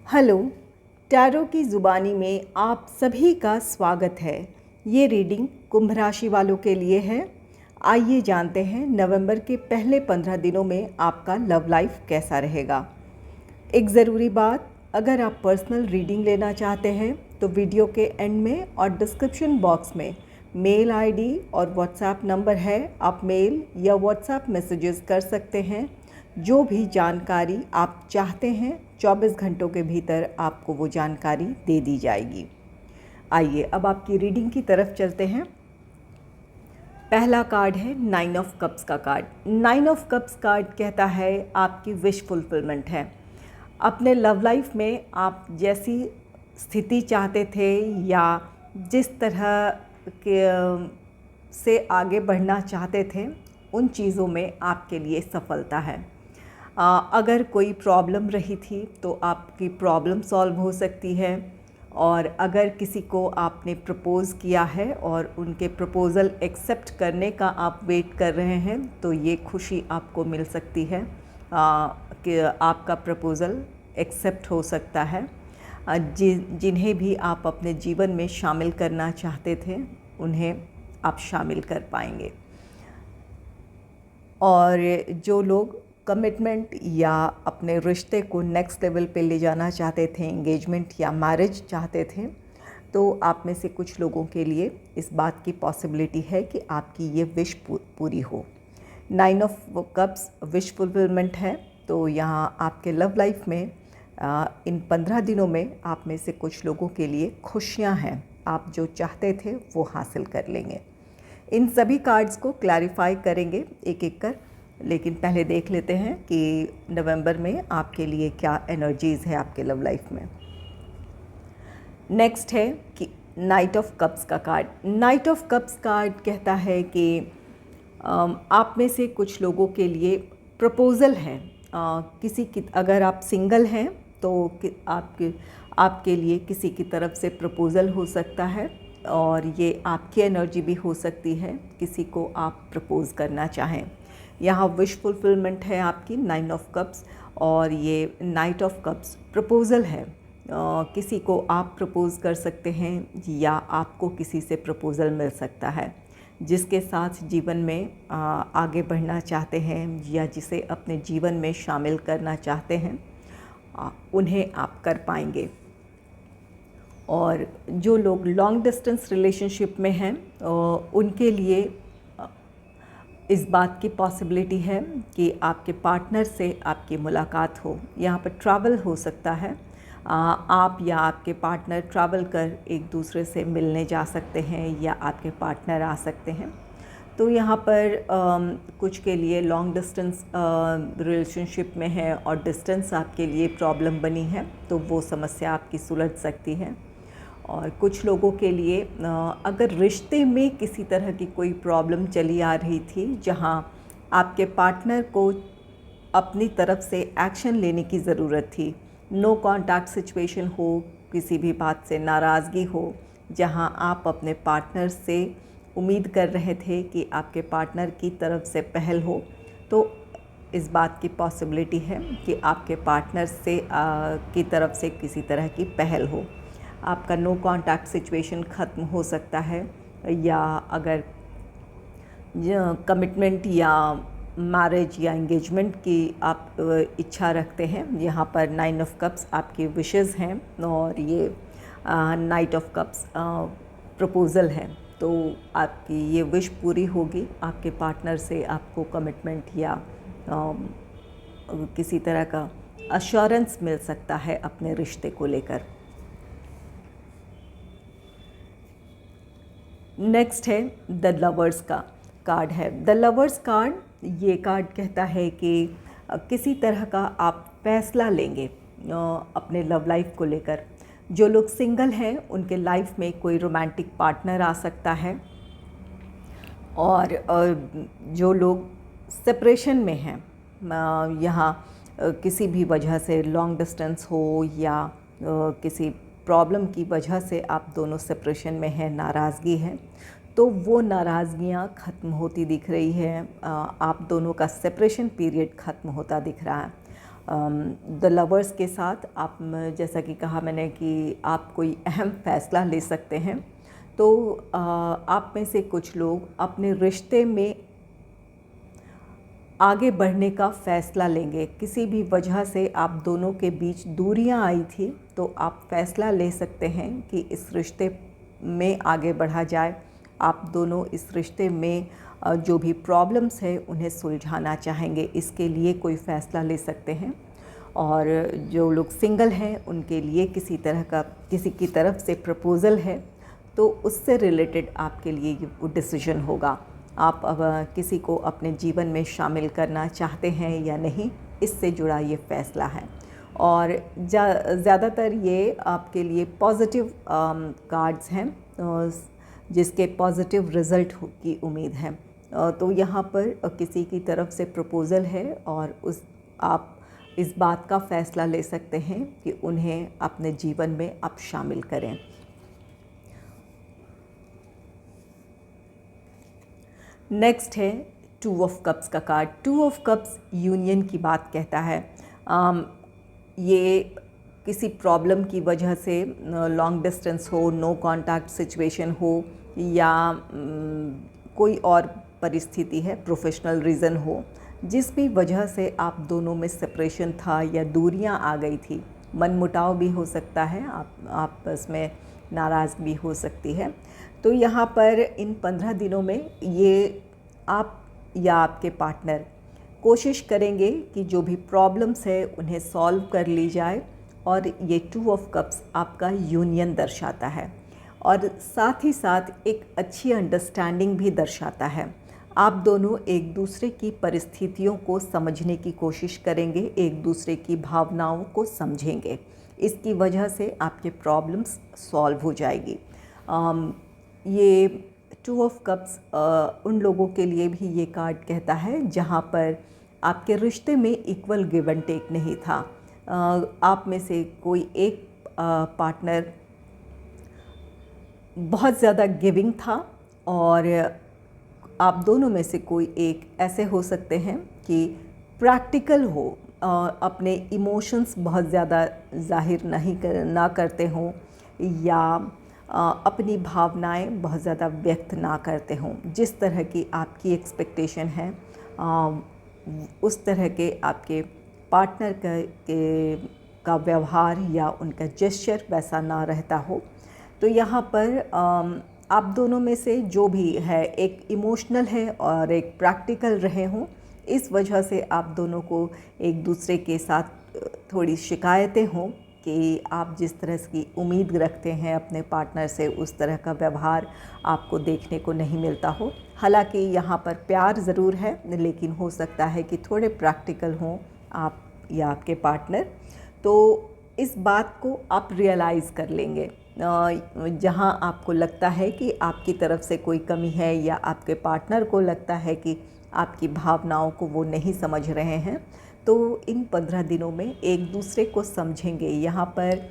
Hello, tarot की ज़ुबानी में आप सभी का स्वागत है। ये रीडिंग कुंभ राशि वालों के लिए है। आइए जानते हैं नवंबर के पहले 15 दिनों में आपका लव लाइफ कैसा रहेगा। एक ज़रूरी बात, अगर आप पर्सनल रीडिंग लेना चाहते हैं तो वीडियो के एंड में और डिस्क्रिप्शन बॉक्स में मेल आईडी और व्हाट्सएप नंबर है। आप मेल या व्हाट्सएप मैसेजेस कर सकते हैं। जो भी जानकारी आप चाहते हैं 24 घंटों के भीतर आपको वो जानकारी दे दी जाएगी। आइए अब आपकी रीडिंग की तरफ चलते हैं। पहला कार्ड है 9 ऑफ कप्स का कार्ड। 9 ऑफ कप्स कार्ड कहता है आपकी विश फुलफिलमेंट है। अपने लव लाइफ में आप जैसी स्थिति चाहते थे या जिस तरह के से आगे बढ़ना चाहते थे, उन चीज़ों में आपके लिए सफलता है। अगर कोई प्रॉब्लम रही थी तो आपकी प्रॉब्लम सॉल्व हो सकती है, और अगर किसी को आपने प्रपोज़ किया है और उनके प्रपोज़ल एक्सेप्ट करने का आप वेट कर रहे हैं तो ये खुशी आपको मिल सकती है कि आपका प्रपोज़ल एक्सेप्ट हो सकता है। जिन्हें भी आप अपने जीवन में शामिल करना चाहते थे उन्हें आप शामिल कर पाएंगे। और जो लोग कमिटमेंट या अपने रिश्ते को नेक्स्ट लेवल पे ले जाना चाहते थे, एंगेजमेंट या मैरिज चाहते थे, तो आप में से कुछ लोगों के लिए इस बात की पॉसिबिलिटी है कि आपकी ये विश पूरी हो। 9 ऑफ कप्स विश फुलफिलमेंट है। तो यहाँ आपके लव लाइफ में इन 15 दिनों में आप में से कुछ लोगों के लिए खुशियाँ हैं। आप जो चाहते थे वो हासिल कर लेंगे। इन सभी कार्ड्स को क्लैरिफाई करेंगे एक एक कर, लेकिन पहले देख लेते हैं कि नवंबर में आपके लिए क्या एनर्जीज़ है आपके लव लाइफ में। नेक्स्ट है कि नाइट ऑफ कप्स का card. Night of cups card कहता है कि आप में से कुछ लोगों के लिए प्रपोज़ल है। किसी की, अगर आप सिंगल हैं तो आपके लिए किसी की तरफ से प्रपोज़ल हो सकता है, और ये आपकी एनर्जी भी हो सकती है, किसी को आप प्रपोज़ करना चाहें। यहाँ विश फुलफिलमेंट है आपकी 9 ऑफ कप्स, और ये नाइट ऑफ कप्स प्रपोज़ल है। किसी को आप प्रपोज़ कर सकते हैं या आपको किसी से प्रपोज़ल मिल सकता है। जिसके साथ जीवन में आगे बढ़ना चाहते हैं या जिसे अपने जीवन में शामिल करना चाहते हैं, उन्हें आप कर पाएंगे। और जो लोग लॉन्ग डिस्टेंस रिलेशनशिप में हैं उनके लिए इस बात की पॉसिबिलिटी है कि आपके पार्टनर से आपकी मुलाकात हो। यहाँ पर ट्रैवल हो सकता है। आप या आपके पार्टनर ट्रैवल कर एक दूसरे से मिलने जा सकते हैं या आपके पार्टनर आ सकते हैं। तो यहाँ पर कुछ के लिए लॉन्ग डिस्टेंस रिलेशनशिप में है और डिस्टेंस आपके लिए प्रॉब्लम बनी है, तो वो समस्या आपकी सुलझ सकती है। और कुछ लोगों के लिए अगर रिश्ते में किसी तरह की कोई प्रॉब्लम चली आ रही थी जहाँ आपके पार्टनर को अपनी तरफ से एक्शन लेने की ज़रूरत थी, नो कॉन्टैक्ट सिचुएशन हो, किसी भी बात से नाराज़गी हो, जहाँ आप अपने पार्टनर से उम्मीद कर रहे थे कि आपके पार्टनर की तरफ से पहल हो, तो इस बात की पॉसिबिलिटी है कि आपके पार्टनर से की तरफ से किसी तरह की पहल हो। आपका नो कॉन्टैक्ट सिचुएशन ख़त्म हो सकता है, या अगर कमिटमेंट या मैरिज या एंगेजमेंट की आप इच्छा रखते हैं, यहाँ पर 9 ऑफ कप्स आपकी विशेस हैं और ये नाइट ऑफ कप्स प्रपोज़ल है। तो आपकी ये विश पूरी होगी। आपके पार्टनर से आपको कमिटमेंट या किसी तरह का अश्योरेंस मिल सकता है अपने रिश्ते को लेकर। नेक्स्ट है द लवर्स का कार्ड है। द लवर्स कार्ड, ये कार्ड कहता है कि किसी तरह का आप फैसला लेंगे अपने लव लाइफ को लेकर। जो लोग सिंगल हैं उनके लाइफ में कोई रोमांटिक पार्टनर आ सकता है, और जो लोग सेपरेशन में हैं, यहाँ किसी भी वजह से लॉन्ग डिस्टेंस हो या किसी प्रॉब्लम की वजह से आप दोनों सेपरेशन में हैं, नाराज़गी है, तो वो नाराज़गियाँ ख़त्म होती दिख रही है। आप दोनों का सेपरेशन पीरियड ख़त्म होता दिख रहा है। द लवर्स के साथ आप, जैसा कि कहा मैंने कि आप कोई अहम फ़ैसला ले सकते हैं। तो आप में से कुछ लोग अपने रिश्ते में आगे बढ़ने का फ़ैसला लेंगे। किसी भी वजह से आप दोनों के बीच दूरियां आई थी, तो आप फ़ैसला ले सकते हैं कि इस रिश्ते में आगे बढ़ा जाए। आप दोनों इस रिश्ते में जो भी प्रॉब्लम्स है उन्हें सुलझाना चाहेंगे, इसके लिए कोई फ़ैसला ले सकते हैं। और जो लोग सिंगल हैं उनके लिए किसी की तरफ से प्रपोज़ल है, तो उससे रिलेटेड आपके लिए ये वो डिसीजन होगा। आप अब किसी को अपने जीवन में शामिल करना चाहते हैं या नहीं, इससे जुड़ा ये फ़ैसला है। और ज़्यादातर ये आपके लिए पॉजिटिव कार्ड्स हैं, जिसके पॉजिटिव रिज़ल्ट की उम्मीद है। तो यहाँ पर किसी की तरफ से प्रपोज़ल है और आप इस बात का फ़ैसला ले सकते हैं कि उन्हें अपने जीवन में आप शामिल करें। नेक्स्ट है 2 ऑफ कप्स का कार्ड। 2 ऑफ कप्स यूनियन की बात कहता है। ये किसी प्रॉब्लम की वजह से, लॉन्ग डिस्टेंस हो, नो कांटेक्ट सिचुएशन हो, या कोई और परिस्थिति है, प्रोफेशनल रीज़न हो, जिस भी वजह से आप दोनों में सेपरेशन था या दूरियां आ गई थी, मनमुटाव भी हो सकता है, आप आपस में नाराज़ भी हो सकती है। तो यहाँ पर इन 15 दिनों में ये आप या आपके पार्टनर कोशिश करेंगे कि जो भी प्रॉब्लम्स है उन्हें सॉल्व कर ली जाए। और ये 2 ऑफ कप्स आपका यूनियन दर्शाता है और साथ ही साथ एक अच्छी अंडरस्टैंडिंग भी दर्शाता है। आप दोनों एक दूसरे की परिस्थितियों को समझने की कोशिश करेंगे, एक दूसरे की भावनाओं को समझेंगे। इसकी वजह से आपके प्रॉब्लम्स सॉल्व हो जाएगी। ये 2 ऑफ कप्स उन लोगों के लिए भी ये कार्ड कहता है जहाँ पर आपके रिश्ते में इक्वल गिव एंड टेक नहीं था। आप में से कोई एक पार्टनर बहुत ज़्यादा गिविंग था और आप दोनों में से कोई एक ऐसे हो सकते हैं कि प्रैक्टिकल हो, अपने इमोशंस बहुत ज़्यादा जाहिर ना करते हों, या अपनी भावनाएं बहुत ज़्यादा व्यक्त ना करते हों। जिस तरह की आपकी एक्सपेक्टेशन है उस तरह के आपके पार्टनर का व्यवहार या उनका जेस्चर वैसा ना रहता हो। तो यहाँ पर आप दोनों में से जो भी है, एक इमोशनल है और एक प्रैक्टिकल रहे हों। इस वजह से आप दोनों को एक दूसरे के साथ थोड़ी शिकायतें हों कि आप जिस तरह की उम्मीद रखते हैं अपने पार्टनर से, उस तरह का व्यवहार आपको देखने को नहीं मिलता हो। हालांकि यहाँ पर प्यार ज़रूर है, लेकिन हो सकता है कि थोड़े प्रैक्टिकल हों आप या आपके पार्टनर। तो इस बात को आप रियलाइज़ कर लेंगे। जहाँ आपको लगता है कि आपकी तरफ से कोई कमी है या आपके पार्टनर को लगता है कि आपकी भावनाओं को वो नहीं समझ रहे हैं, तो इन 15 दिनों में एक दूसरे को समझेंगे। यहाँ पर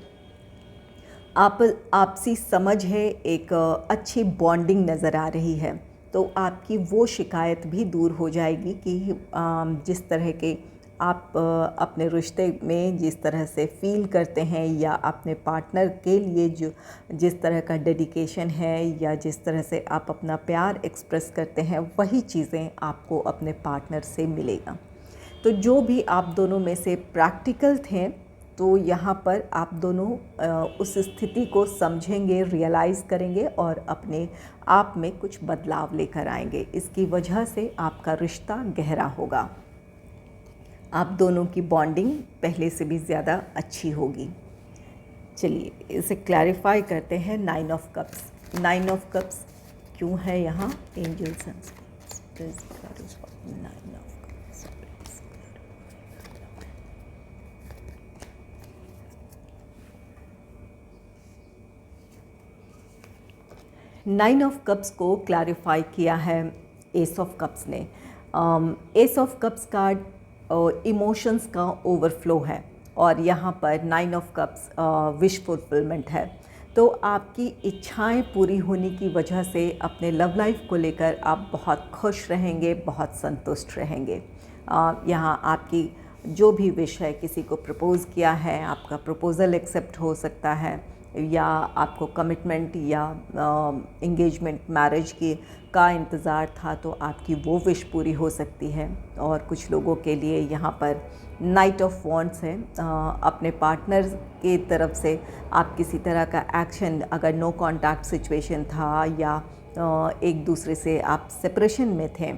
आपसी समझ है, एक अच्छी बॉन्डिंग नज़र आ रही है। तो आपकी वो शिकायत भी दूर हो जाएगी कि जिस तरह के आप अपने रिश्ते में जिस तरह से फ़ील करते हैं या अपने पार्टनर के लिए जिस तरह का डेडिकेशन है या जिस तरह से आप अपना प्यार एक्सप्रेस करते हैं, वही चीज़ें आपको अपने पार्टनर से मिलेगा। तो जो भी आप दोनों में से प्रैक्टिकल थे, तो यहाँ पर आप दोनों उस स्थिति को समझेंगे, रियलाइज़ करेंगे और अपने आप में कुछ बदलाव लेकर आएंगे। इसकी वजह से आपका रिश्ता गहरा होगा, आप दोनों की बॉन्डिंग पहले से भी ज़्यादा अच्छी होगी। चलिए इसे क्लैरिफाई करते हैं। 9 ऑफ कप्स। 9 ऑफ कप्स क्यों है यहाँ? Angels and spirits, 9 of cups को क्लैरिफाई किया है एस ऑफ कप्स ने। Ace of cups card emotions का ओवरफ्लो है और यहाँ पर 9 ऑफ कप्स विश फुलफिलमेंट है। तो आपकी इच्छाएं पूरी होने की वजह से अपने लव लाइफ को लेकर आप बहुत खुश रहेंगे, बहुत संतुष्ट रहेंगे। यहाँ आपकी जो भी विश है, किसी को प्रपोज़ किया है, आपका प्रपोज़ल एक्सेप्ट हो सकता है, या आपको कमिटमेंट या एंगेजमेंट मैरिज की का इंतज़ार था, तो आपकी वो विश पूरी हो सकती है। और कुछ लोगों के लिए यहाँ पर नाइट ऑफ वॉन्ड्स है। अपने पार्टनर की तरफ से आप किसी तरह का एक्शन, अगर नो कॉन्टैक्ट सिचुएशन था या एक दूसरे से आप सेपरेशन में थे,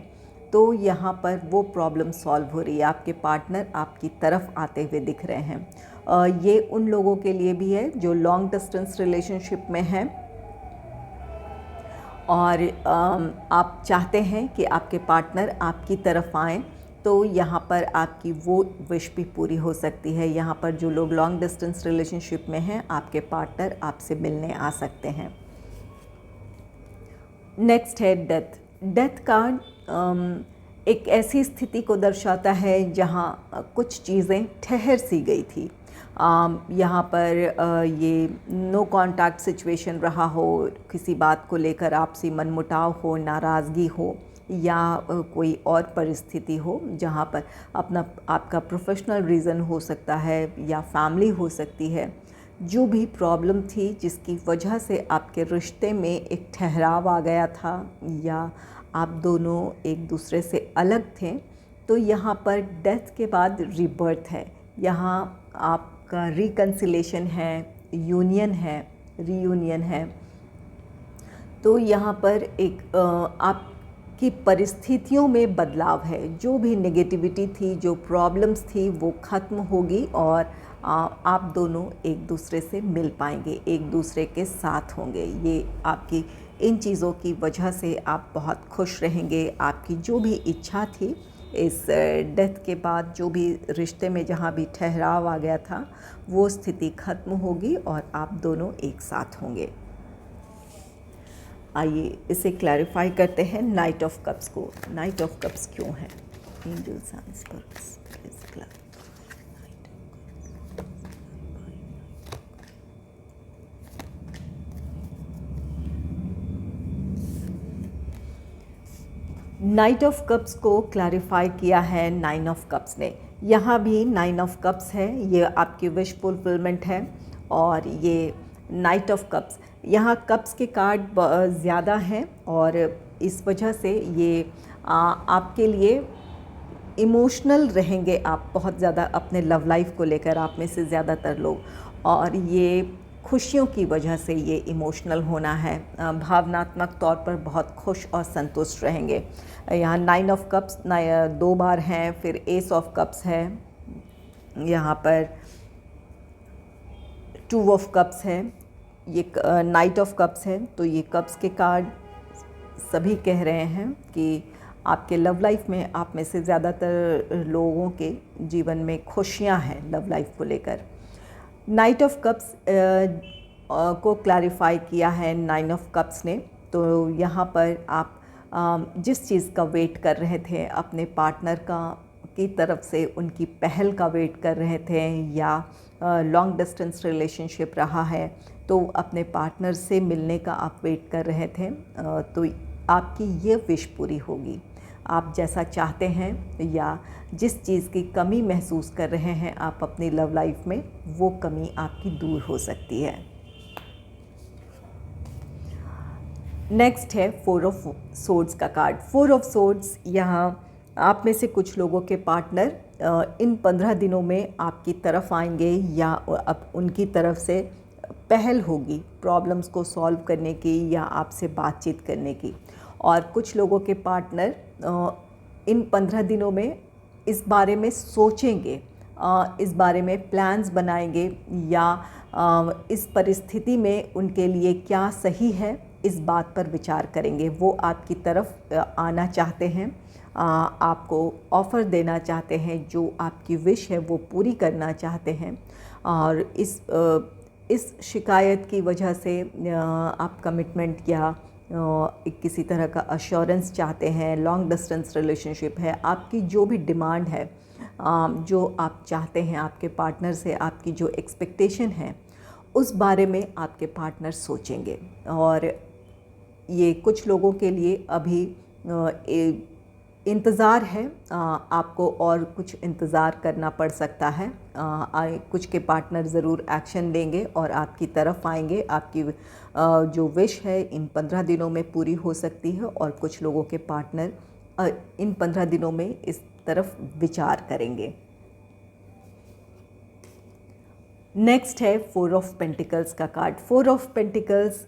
तो यहाँ पर वो प्रॉब्लम सॉल्व हो रही है। आपके पार्टनर आपकी तरफ आते हुए दिख रहे हैं। ये उन लोगों के लिए भी है जो लॉन्ग डिस्टेंस रिलेशनशिप में हैं और आप चाहते हैं कि आपके पार्टनर आपकी तरफ आएँ, तो यहाँ पर आपकी वो विश भी पूरी हो सकती है। यहाँ पर जो लोग लॉन्ग डिस्टेंस रिलेशनशिप में हैं, आपके पार्टनर आपसे मिलने आ सकते हैं। नेक्स्ट है डेथ। डेथ कार्ड एक ऐसी स्थिति को दर्शाता है जहाँ कुछ चीज़ें ठहर सी गई थी। यहाँ पर ये नो कॉन्टैक्ट सिचुएशन रहा हो, किसी बात को लेकर आपसी मनमुटाव हो, नाराज़गी हो, या कोई और परिस्थिति हो जहाँ पर आपका प्रोफेशनल रीज़न हो सकता है या फैमिली हो सकती है। जो भी प्रॉब्लम थी जिसकी वजह से आपके रिश्ते में एक ठहराव आ गया था या आप दोनों एक दूसरे से अलग थे, तो यहाँ पर डेथ के बाद रीबर्थ है। यहाँ आपका रिकन्सिलेशन है, यूनियन है, रीयूनियन है। तो यहाँ पर एक आपकी परिस्थितियों में बदलाव है। जो भी नेगेटिविटी थी, जो प्रॉब्लम्स थी, वो ख़त्म होगी और आप दोनों एक दूसरे से मिल पाएंगे, एक दूसरे के साथ होंगे। ये आपकी इन चीज़ों की वजह से आप बहुत खुश रहेंगे। आपकी जो भी इच्छा थी इस डेथ के बाद, जो भी रिश्ते में जहाँ भी ठहराव आ गया था, वो स्थिति ख़त्म होगी और आप दोनों एक साथ होंगे। आइए इसे क्लैरिफाई करते हैं नाइट ऑफ कप्स को। नाइट ऑफ कप्स क्यों है? Angels and spirits please clarify. Knight of cups को क्लैरिफाई किया है नाइन ऑफ कप्स ने। यहाँ भी नाइन ऑफ कप्स है, ये आपकी विश फुलफिलमेंट है। और ये नाइट ऑफ कप्स, यहाँ कप्स के कार्ड ज़्यादा हैं और इस वजह से ये आपके लिए इमोशनल रहेंगे आप बहुत ज़्यादा अपने लव लाइफ को लेकर, आप में से ज़्यादातर लोग। और ये खुशियों की वजह से ये इमोशनल होना है, भावनात्मक तौर पर बहुत खुश और संतुष्ट रहेंगे। यहाँ नाइन ऑफ कप्स 2 बार हैं, फिर एस ऑफ कप्स है, यहाँ पर 2 ऑफ कप्स है, ये नाइट ऑफ कप्स है। तो ये कप्स के कार्ड सभी कह रहे हैं कि आपके लव लाइफ में आप में से ज़्यादातर लोगों के जीवन में खुशियाँ हैं लव लाइफ को लेकर। नाइट ऑफ कप्स को क्लैरिफाई किया है नाइन ऑफ कप्स ने। तो यहाँ पर आप जिस चीज़ का वेट कर रहे थे, अपने पार्टनर की तरफ से उनकी पहल का वेट कर रहे थे, या लॉन्ग डिस्टेंस रिलेशनशिप रहा है तो अपने पार्टनर से मिलने का आप वेट कर रहे थे, तो आपकी ये विश पूरी होगी। आप जैसा चाहते हैं या जिस चीज़ की कमी महसूस कर रहे हैं आप अपनी लव लाइफ में, वो कमी आपकी दूर हो सकती है। नेक्स्ट है 4 ऑफ सोर्ड्स का कार्ड। 4 ऑफ सोर्ड्स, यहाँ आप में से कुछ लोगों के पार्टनर इन 15 दिनों में आपकी तरफ आएंगे या अब उनकी तरफ से पहल होगी प्रॉब्लम्स को सॉल्व करने की या आपसे बातचीत करने की। और कुछ लोगों के पार्टनर इन 15 दिनों में इस बारे में सोचेंगे, इस बारे में प्लान्स बनाएंगे, या इस परिस्थिति में उनके लिए क्या सही है इस बात पर विचार करेंगे। वो आपकी तरफ आना चाहते हैं, आपको ऑफ़र देना चाहते हैं, जो आपकी विश है वो पूरी करना चाहते हैं। और इस शिकायत की वजह से आप कमिटमेंट या किसी तरह का अश्योरेंस चाहते हैं। लॉन्ग डिस्टेंस रिलेशनशिप है, आपकी जो भी डिमांड है, जो आप चाहते हैं आपके पार्टनर से, आपकी जो एक्सपेक्टेशन है, उस बारे में आपके पार्टनर सोचेंगे। और ये कुछ लोगों के लिए अभी इंतज़ार है, आपको और कुछ इंतज़ार करना पड़ सकता है। कुछ के पार्टनर ज़रूर एक्शन लेंगे और आपकी तरफ आएंगे। आपकी जो विश है इन 15 दिनों में पूरी हो सकती है और कुछ लोगों के पार्टनर इन 15 दिनों में इस तरफ विचार करेंगे। नेक्स्ट है 4 ऑफ पेंटिकल्स का कार्ड। 4 ऑफ पेंटिकल्स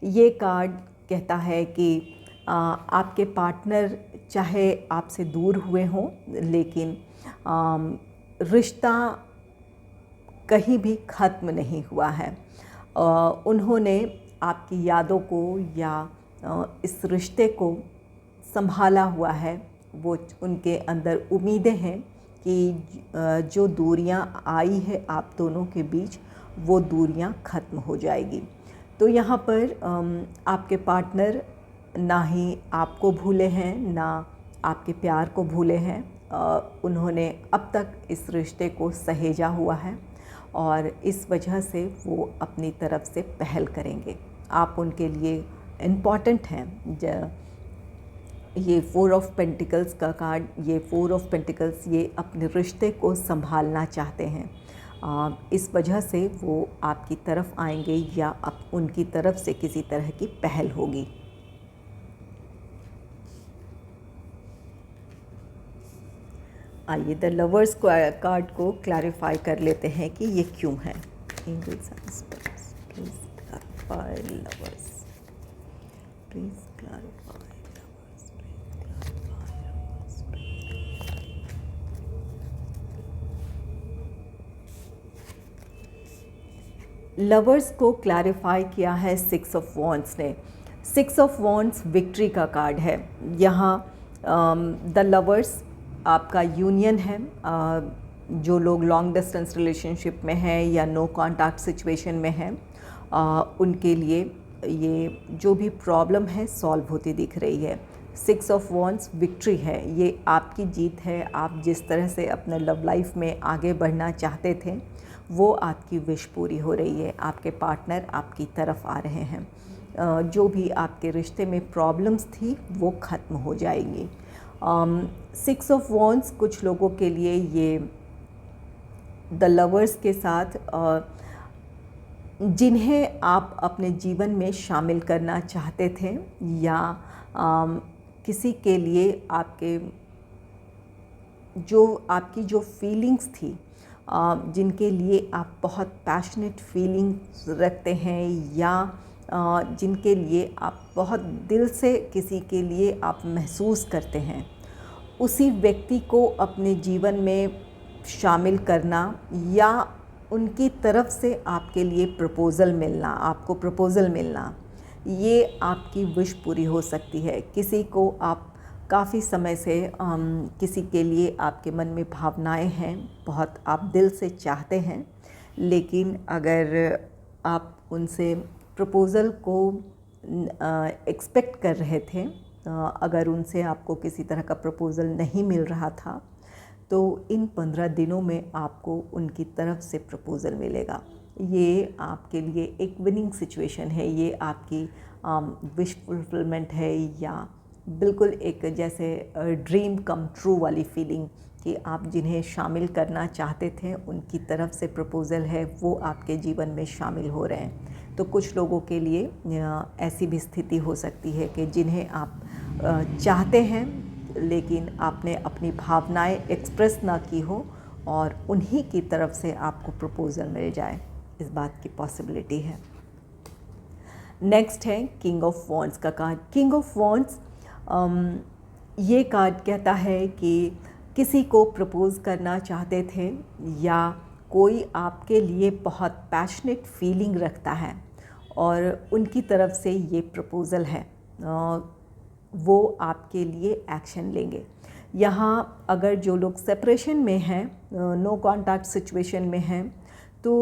ये कार्ड कहता है कि आपके पार्टनर चाहे आपसे दूर हुए हों, लेकिन रिश्ता कहीं भी ख़त्म नहीं हुआ है। उन्होंने आपकी यादों को या इस रिश्ते को संभाला हुआ है। वो उनके अंदर उम्मीदें हैं कि जो दूरियां आई है आप दोनों के बीच, वो दूरियां ख़त्म हो जाएगी। तो यहाँ पर आपके पार्टनर ना ही आपको भूले हैं, ना आपके प्यार को भूले हैं। उन्होंने अब तक इस रिश्ते को सहेजा हुआ है और इस वजह से वो अपनी तरफ से पहल करेंगे। आप उनके लिए इम्पॉर्टेंट हैं। ये 4 ऑफ पेंटिकल्स का कार्ड, ये 4 ऑफ पेंटिकल्स ये अपने रिश्ते को संभालना चाहते हैं। इस वजह से वो आपकी तरफ आएंगे या उनकी तरफ से किसी तरह की पहल होगी। आइए द लवर्स कार्ड को क्लैरिफाई कर लेते हैं कि ये क्यों है। Angels and spirits please clarify lovers, please clarify lovers, please clarify lovers. Lovers को क्लैरिफाई किया है 6 ऑफ वॉन्ड्स ने। 6 ऑफ वॉन्ड्स विक्ट्री का कार्ड है। यहाँ द लवर्स आपका यूनियन है। जो लोग लॉन्ग डिस्टेंस रिलेशनशिप में हैं या नो कॉन्टैक्ट सिचुएशन में हैं, उनके लिए ये जो भी प्रॉब्लम है सॉल्व होती दिख रही है। 6 ऑफ वॉन्ड्स विक्ट्री है, ये आपकी जीत है। आप जिस तरह से अपने लव लाइफ में आगे बढ़ना चाहते थे, वो आपकी विश पूरी हो रही है। आपके पार्टनर आपकी तरफ आ रहे हैं। जो भी आपके रिश्ते में प्रॉब्लम्स थी वो ख़त्म हो जाएंगी। 6 ऑफ वॉन्ड्स कुछ लोगों के लिए ये द लवर्स के साथ जिन्हें आप अपने जीवन में शामिल करना चाहते थे या किसी के लिए आपकी जो फीलिंग्स थी, जिनके लिए आप बहुत पैशनेट फीलिंग्स रखते हैं या जिनके लिए आप बहुत दिल से किसी के लिए आप महसूस करते हैं, उसी व्यक्ति को अपने जीवन में शामिल करना या उनकी तरफ से आपके लिए प्रपोज़ल मिलना, आपको प्रपोज़ल मिलना, ये आपकी विश पूरी हो सकती है। किसी को आप काफ़ी समय से किसी के लिए आपके मन में भावनाएं हैं, बहुत आप दिल से चाहते हैं, लेकिन अगर आप उनसे प्रपोज़ल को एक्सपेक्ट कर रहे थे, अगर उनसे आपको किसी तरह का प्रपोज़ल नहीं मिल रहा था, तो इन 15 दिनों में आपको उनकी तरफ से प्रपोज़ल मिलेगा। ये आपके लिए एक विनिंग सिचुएशन है। ये आपकी विश फुलफिलमेंट है या बिल्कुल एक जैसे ड्रीम कम ट्रू वाली फीलिंग कि आप जिन्हें शामिल करना चाहते थे उनकी तरफ से प्रपोज़ल है, वो आपके जीवन में शामिल हो रहे हैं। तो कुछ लोगों के लिए ऐसी भी स्थिति हो सकती है कि जिन्हें आप चाहते हैं लेकिन आपने अपनी भावनाएं एक्सप्रेस ना की हो और उन्हीं की तरफ से आपको प्रपोज़ल मिल जाए, इस बात की पॉसिबिलिटी है। नेक्स्ट है किंग ऑफ वॉन्ड्स का कार्ड। किंग ऑफ वॉन्ड्स ये कार्ड कहता है कि किसी को प्रपोज़ करना चाहते थे या कोई आपके लिए बहुत पैशनेट फीलिंग रखता है और उनकी तरफ से ये प्रपोज़ल है, वो आपके लिए एक्शन लेंगे। यहाँ अगर जो लोग सेपरेशन में हैं, नो कॉन्टैक्ट सिचुएशन में हैं, तो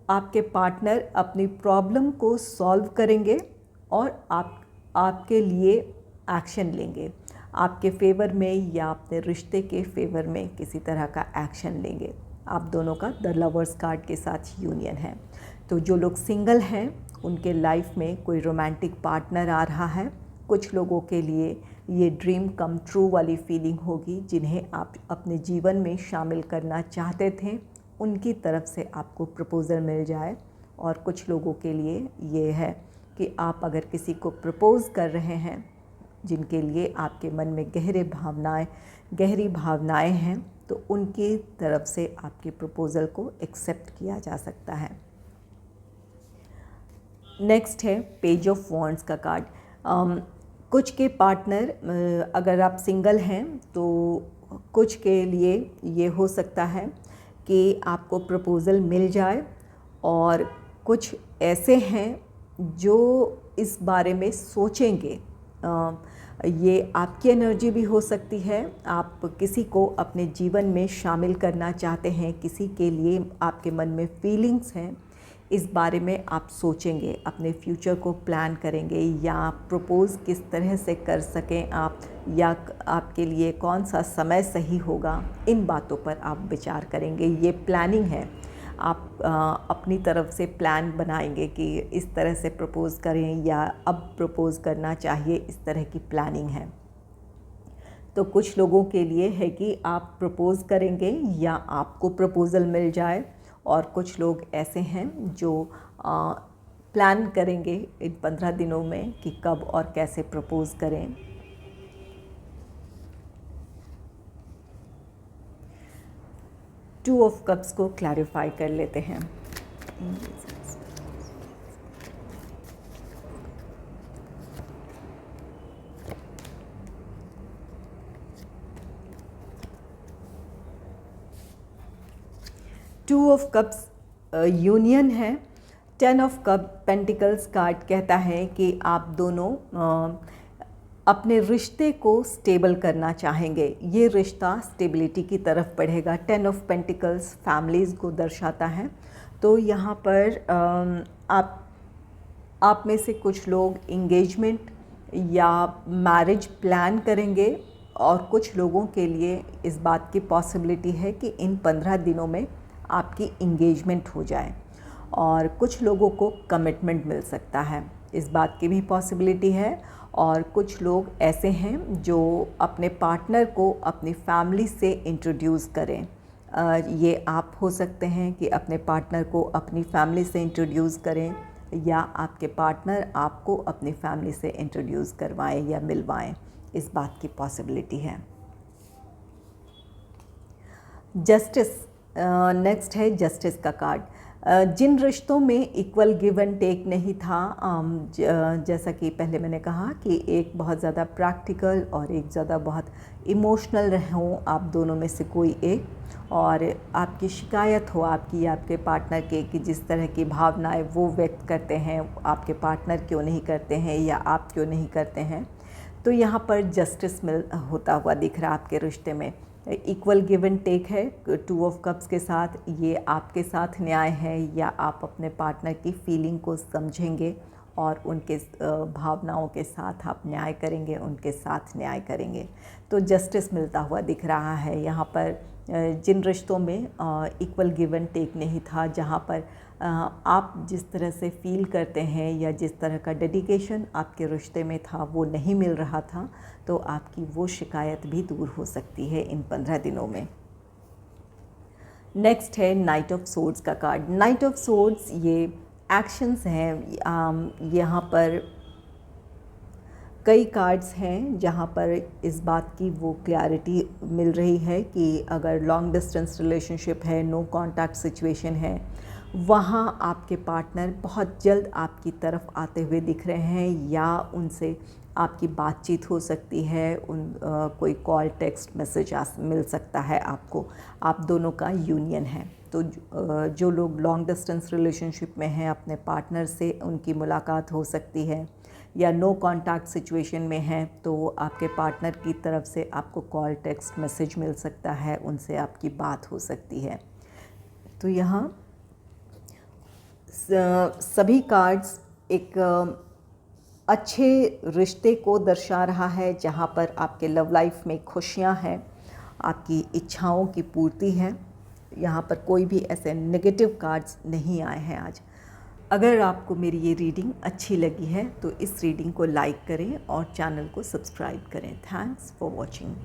आपके पार्टनर अपनी प्रॉब्लम को सॉल्व करेंगे और आपके लिए एक्शन लेंगे, आपके फेवर में या अपने रिश्ते के फेवर में किसी तरह का एक्शन लेंगे। आप दोनों का द लवर्स कार्ड के साथ यूनियन है। तो जो लोग सिंगल हैं उनके लाइफ में कोई रोमांटिक पार्टनर आ रहा है। कुछ लोगों के लिए ये ड्रीम कम ट्रू वाली फीलिंग होगी। जिन्हें आप अपने जीवन में शामिल करना चाहते थे उनकी तरफ से आपको प्रपोज़ल मिल जाए। और कुछ लोगों के लिए ये है कि आप अगर किसी को प्रपोज़ कर रहे हैं जिनके लिए आपके मन में गहरी भावनाएं हैं, तो उनकी तरफ से आपके प्रपोज़ल को एक्सेप्ट किया जा सकता है। नेक्स्ट है पेज ऑफ वॉन्ड्स का कार्ड। कुछ के पार्टनर, अगर आप सिंगल हैं तो कुछ के लिए ये हो सकता है कि आपको प्रपोज़ल मिल जाए, और कुछ ऐसे हैं जो इस बारे में सोचेंगे। ये आपकी एनर्जी भी हो सकती है। आप किसी को अपने जीवन में शामिल करना चाहते हैं, किसी के लिए आपके मन में फीलिंग्स हैं, इस बारे में आप सोचेंगे, अपने फ्यूचर को प्लान करेंगे, या प्रपोज़ किस तरह से कर सकें आप, या आपके लिए कौन सा समय सही होगा, इन बातों पर आप विचार करेंगे। ये प्लानिंग है। आप अपनी तरफ से प्लान बनाएंगे कि इस तरह से प्रपोज़ करें या अब प्रपोज़ करना चाहिए, इस तरह की प्लानिंग है। तो कुछ लोगों के लिए है कि आप प्रपोज़ करेंगे या आपको प्रपोज़ल मिल जाए, और कुछ लोग ऐसे हैं जो प्लान करेंगे इन 15 दिनों में कि कब और कैसे प्रपोज़ करें। टू ऑफ कप्स को क्लैरिफाई कर लेते हैं। टू ऑफ कप्स यूनियन है। 10 ऑफ कप पेंटिकल्स कार्ड कहता है कि आप दोनों अपने रिश्ते को स्टेबल करना चाहेंगे। ये रिश्ता स्टेबिलिटी की तरफ बढ़ेगा। 10 ऑफ पेंटिकल्स फैमिलीज़ को दर्शाता है। तो यहाँ पर आप में से कुछ लोग इंगेजमेंट या मैरिज प्लान करेंगे, और कुछ लोगों के लिए इस बात की पॉसिबिलिटी है कि इन 15 दिनों में आपकी इंगेजमेंट हो जाए, और कुछ लोगों को कमिटमेंट मिल सकता है, इस बात की भी पॉसिबिलिटी है। और कुछ लोग ऐसे हैं जो अपने पार्टनर को अपनी फैमिली से इंट्रोड्यूस करें। ये आप हो सकते हैं कि अपने पार्टनर को अपनी फैमिली से इंट्रोड्यूस करें, या आपके पार्टनर आपको अपनी फैमिली से इंट्रोड्यूस करवाएं या मिलवाएं, इस बात की पॉसिबिलिटी है। जस्टिस नेक्स्ट है। जस्टिस का कार्ड। जिन रिश्तों में इक्वल गिव एंड टेक नहीं था, जैसा कि पहले मैंने कहा कि एक बहुत ज़्यादा प्रैक्टिकल और एक ज़्यादा बहुत इमोशनल रहे हों आप दोनों में से कोई एक, और आपकी शिकायत हो आपकी या आपके पार्टनर के कि जिस तरह की भावनाएं वो व्यक्त करते हैं आपके पार्टनर क्यों नहीं करते हैं या आप क्यों नहीं करते हैं, तो यहाँ पर जस्टिस होता हुआ दिख रहा है आपके रिश्ते में। इक्वल गिव एंड टेक है 2 ऑफ कप्स के साथ। ये आपके साथ न्याय है, या आप अपने पार्टनर की फीलिंग को समझेंगे और उनके भावनाओं के साथ आप न्याय करेंगे, उनके साथ न्याय करेंगे। तो जस्टिस मिलता हुआ दिख रहा है यहाँ पर। जिन रिश्तों में इक्वल गिव एंड टेक नहीं था, जहाँ पर आप जिस तरह से फील करते हैं या जिस तरह का डेडिकेशन आपके रिश्ते में था वो नहीं मिल रहा था, तो आपकी वो शिकायत भी दूर हो सकती है इन 15 दिनों में। नेक्स्ट है नाइट ऑफ सोर्ड्स का कार्ड। नाइट ऑफ सोर्ड्स ये एक्शंस हैं। यहाँ पर कई कार्ड्स हैं जहाँ पर इस बात की वो क्लैरिटी मिल रही है कि अगर लॉन्ग डिस्टेंस रिलेशनशिप है, नो कॉन्टैक्ट सिचुएशन है, वहाँ आपके पार्टनर बहुत जल्द आपकी तरफ आते हुए दिख रहे हैं, या उनसे आपकी बातचीत हो सकती है। कोई कॉल, टेक्स्ट, मैसेज मिल सकता है आपको। आप दोनों का यूनियन है। तो जो लोग लॉन्ग डिस्टेंस रिलेशनशिप में हैं, अपने पार्टनर से उनकी मुलाकात हो सकती है, या नो कॉन्टैक्ट सिचुएशन में हैं, तो आपके पार्टनर की तरफ से आपको कॉल, टेक्स्ट, मैसेज मिल सकता है, उनसे आपकी बात हो सकती है। तो यहाँ सभी कार्ड्स एक अच्छे रिश्ते को दर्शा रहा है, जहाँ पर आपके लव लाइफ में खुशियाँ हैं, आपकी इच्छाओं की पूर्ति है। यहाँ पर कोई भी ऐसे नेगेटिव कार्ड्स नहीं आए हैं आज। अगर आपको मेरी ये रीडिंग अच्छी लगी है तो इस रीडिंग को लाइक करें और चैनल को सब्सक्राइब करें। Thanks for watching.